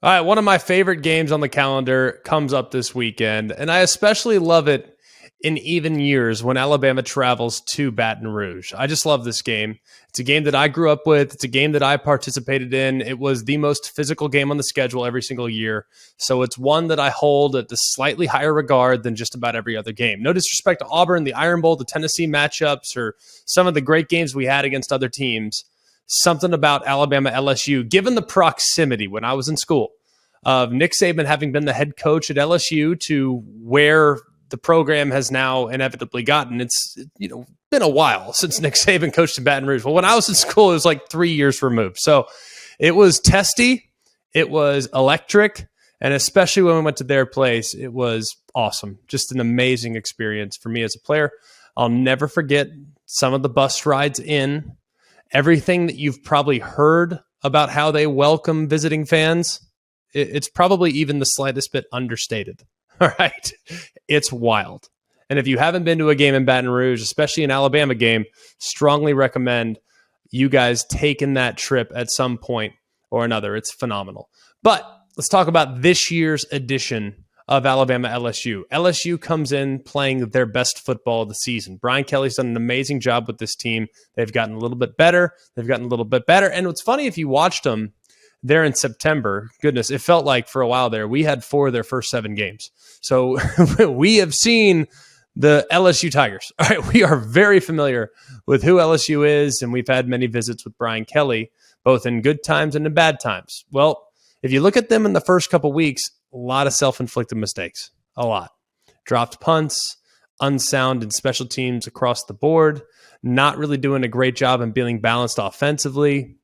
All right, one of my favorite games on the calendar comes up this weekend, and I especially love it in even years when Alabama travels to Baton Rouge. I just love this game. It's a game that I grew up with. It's a game that I participated in. It was the most physical game on the schedule every single year. So it's one that I hold at a slightly higher regard than just about every other game. No disrespect to Auburn, the Iron Bowl, the Tennessee matchups, or some of the great games we had against other teams. Something about Alabama LSU, given the proximity when I was in school of Nick Saban having been the head coach at LSU to where the program has now inevitably gotten. It's been a while since Nick Saban coached in Baton Rouge. Well, when I was in school, it was like 3 years removed. So it was testy. It was electric. And especially when we went to their place, it was awesome. Just an amazing experience for me as a player. I'll never forget some of the bus rides in. Everything that you've probably heard about how they welcome visiting fans, it's probably even the slightest bit understated. All right. It's wild. And if you haven't been to a game in Baton Rouge, especially an Alabama game, strongly recommend you guys taking that trip at some point or another. It's phenomenal. But let's talk about this year's edition of Alabama LSU. LSU comes in playing their best football of the season. Brian Kelly's done an amazing job with this team. They've gotten a little bit better. And what's funny, if you watched them there in September, goodness, it felt like for a while there, we had 4 of their first 7 games. So we have seen the LSU Tigers. All right, we are very familiar with who LSU is, and we've had many visits with Brian Kelly, both in good times and in bad times. Well, if you look at them in the first couple weeks, a lot of self-inflicted mistakes, a lot. Dropped punts, unsound in special teams across the board, not really doing a great job in being balanced offensively.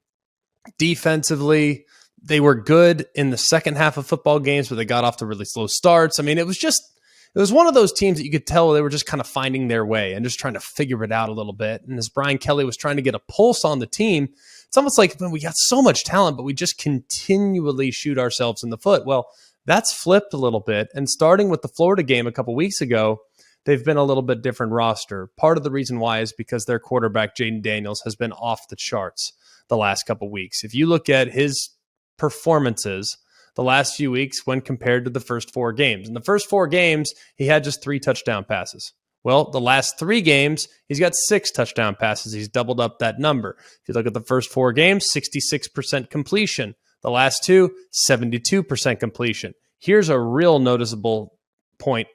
Defensively, they were good in the second half of football games, but they got off to really slow starts. I mean, it was one of those teams that you could tell they were just kind of finding their way and just trying to figure it out a little bit. And as Brian Kelly was trying to get a pulse on the team, it's almost like, man, we got so much talent, but we just continually shoot ourselves in the foot. Well, that's flipped a little bit. And starting with the Florida game a couple weeks ago, they've been a little bit different roster. Part of the reason why is because their quarterback, Jaden Daniels, has been off the charts the last couple weeks. If you look at his performances the last few weeks when compared to the first 4 games, in the first 4 games, he had just 3 touchdown passes. Well, the last 3 games, he's got 6 touchdown passes. He's doubled up that number. If you look at the first 4 games, 66% completion. The last 2, 72% completion. Here's a real noticeable point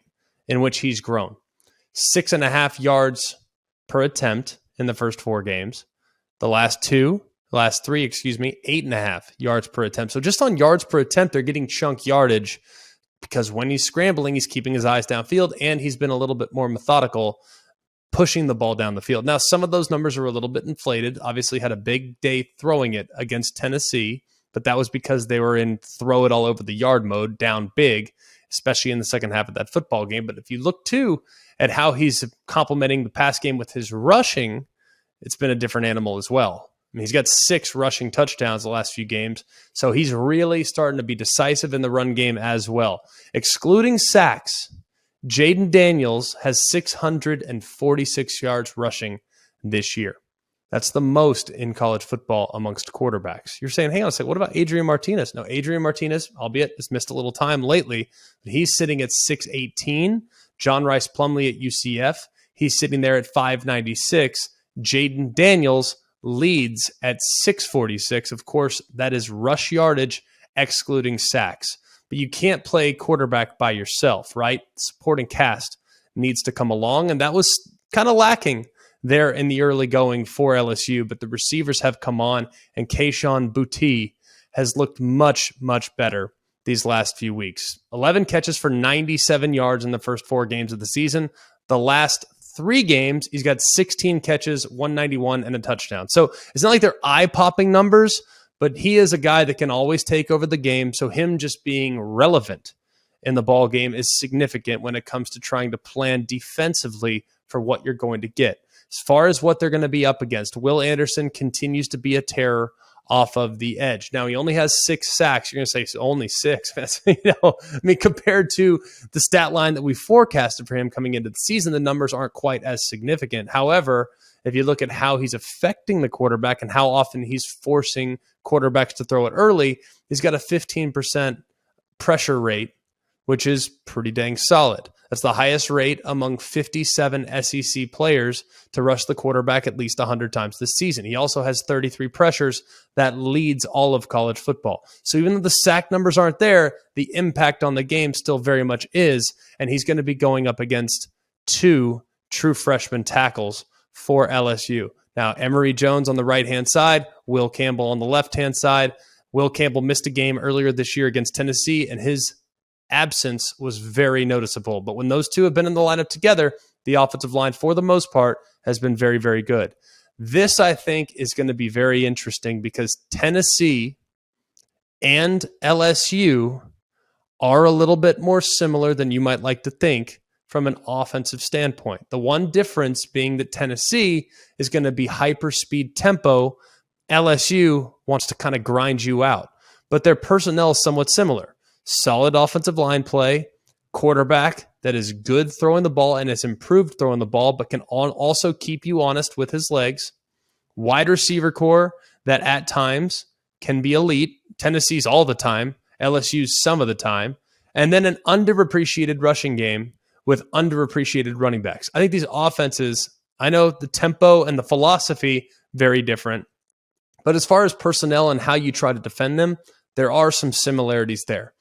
in which he's grown. 6.5 yards per attempt in the first 4 games. The last 3, 8.5 yards per attempt. So just on yards per attempt, they're getting chunk yardage because when he's scrambling, he's keeping his eyes downfield, and he's been a little bit more methodical pushing the ball down the field. Now, some of those numbers are a little bit inflated. Obviously had a big day throwing it against Tennessee, but that was because they were in throw it all over the yard mode, down big, especially in the second half of that football game. But if you look, too, at how he's complementing the pass game with his rushing, it's been a different animal as well. I mean, he's got 6 rushing touchdowns the last few games, so he's really starting to be decisive in the run game as well. Excluding sacks, Jaden Daniels has 646 yards rushing this year. That's the most in college football amongst quarterbacks. You're saying, hang on a second, what about Adrian Martinez? No, Adrian Martinez, albeit has missed a little time lately, but he's sitting at 618. John Rice Plumlee at UCF, he's sitting there at 596. Jaden Daniels leads at 646. Of course, that is rush yardage, excluding sacks. But you can't play quarterback by yourself, right? Supporting cast needs to come along, and that was kind of lacking there in the early going for LSU. But the receivers have come on, and Kayshon Boutte has looked much, much better these last few weeks. 11 catches for 97 yards in the first 4 games of the season. The last 3 games, he's got 16 catches, 191, and a touchdown. So it's not like they're eye-popping numbers, but he is a guy that can always take over the game. So him just being relevant in the ball game is significant when it comes to trying to plan defensively for what you're going to get. As far as what they're going to be up against, Will Anderson continues to be a terror off of the edge. Now, he only has 6 sacks. You're going to say, so only 6. Compared to the stat line that we forecasted for him coming into the season, the numbers aren't quite as significant. However, if you look at how he's affecting the quarterback and how often he's forcing quarterbacks to throw it early, he's got a 15% pressure rate, which is pretty dang solid. That's the highest rate among 57 SEC players to rush the quarterback at least 100 times this season. He also has 33 pressures. That leads all of college football. So even though the sack numbers aren't there, the impact on the game still very much is, and he's going to be going up against 2 true freshman tackles for LSU. Now, Emory Jones on the right-hand side, Will Campbell on the left-hand side. Will Campbell missed a game earlier this year against Tennessee, and his absence was very noticeable. But when those two have been in the lineup together, the offensive line, for the most part, has been very, very good. This, I think, is going to be very interesting because Tennessee and LSU are a little bit more similar than you might like to think from an offensive standpoint. The one difference being that Tennessee is going to be hyper-speed tempo. LSU wants to kind of grind you out. But their personnel is somewhat similar. Solid offensive line play, quarterback that is good throwing the ball and has improved throwing the ball, but can also keep you honest with his legs. Wide receiver core that at times can be elite. Tennessee's all the time. LSU's some of the time. And then an underappreciated rushing game with underappreciated running backs. I think these offenses, I know the tempo and the philosophy, very different. But as far as personnel and how you try to defend them, there are some similarities there.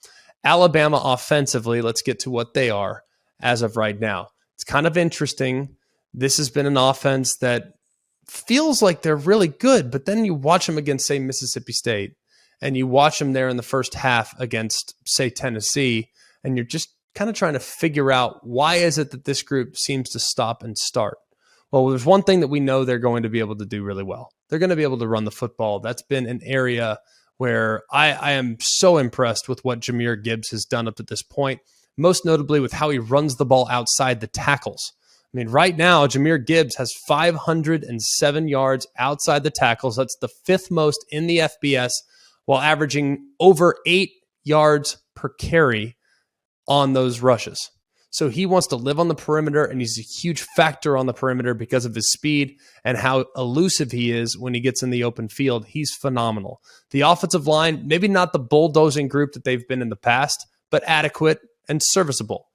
Alabama offensively, let's get to what they are as of right now. It's kind of interesting. This has been an offense that feels like they're really good, but then you watch them against, say, Mississippi State, and you watch them there in the first half against, say, Tennessee, and you're just kind of trying to figure out why is it that this group seems to stop and start. Well, there's one thing that we know they're going to be able to do really well. They're going to be able to run the football. That's been an area where I am so impressed with what Jahmyr Gibbs has done up to this point, most notably with how he runs the ball outside the tackles. I mean, right now, Jahmyr Gibbs has 507 yards outside the tackles. That's the 5th most in the FBS, while averaging over 8 yards per carry on those rushes. So he wants to live on the perimeter, and he's a huge factor on the perimeter because of his speed and how elusive he is when he gets in the open field. He's phenomenal. The offensive line, maybe not the bulldozing group that they've been in the past, but adequate and serviceable.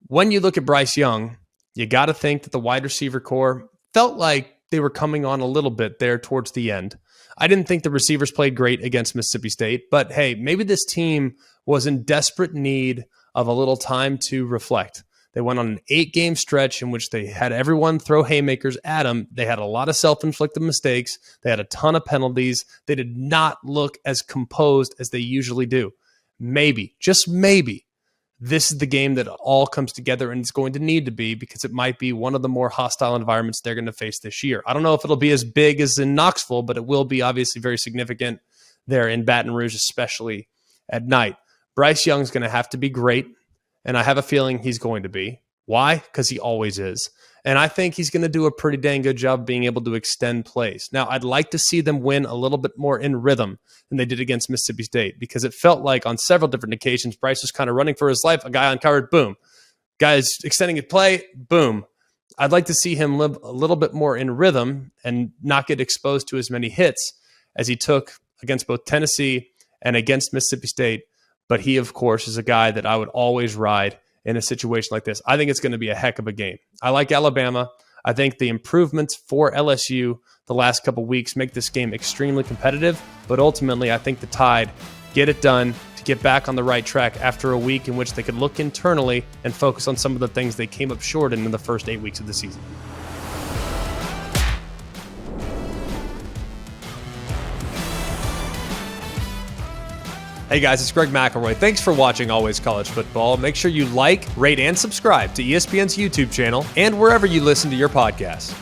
When you look at Bryce Young, you got to think that the wide receiver core felt like they were coming on a little bit there towards the end. I didn't think the receivers played great against Mississippi State, but hey, maybe this team was in desperate need of a little time to reflect. They went on an 8-game stretch in which they had everyone throw haymakers at them. They had a lot of self-inflicted mistakes. They had a ton of penalties. They did not look as composed as they usually do. Maybe, just maybe, this is the game that all comes together, and it's going to need to be because it might be one of the more hostile environments they're going to face this year. I don't know if it'll be as big as in Knoxville, but it will be obviously very significant there in Baton Rouge, especially at night. Bryce Young's going to have to be great, and I have a feeling he's going to be. Why? Because he always is. And I think he's going to do a pretty dang good job being able to extend plays. Now, I'd like to see them win a little bit more in rhythm than they did against Mississippi State because it felt like on several different occasions, Bryce was kind of running for his life. A guy uncovered, boom. Guys extending a play, boom. I'd like to see him live a little bit more in rhythm and not get exposed to as many hits as he took against both Tennessee and against Mississippi State. But he, of course, is a guy that I would always ride in a situation like this. I think it's going to be a heck of a game. I like Alabama. I think the improvements for LSU the last couple weeks make this game extremely competitive. But ultimately, I think the Tide get it done to get back on the right track after a week in which they could look internally and focus on some of the things they came up short in the first 8 weeks of the season. Hey guys, it's Greg McElroy. Thanks for watching Always College Football. Make sure you like, rate, and subscribe to ESPN's YouTube channel and wherever you listen to your podcasts.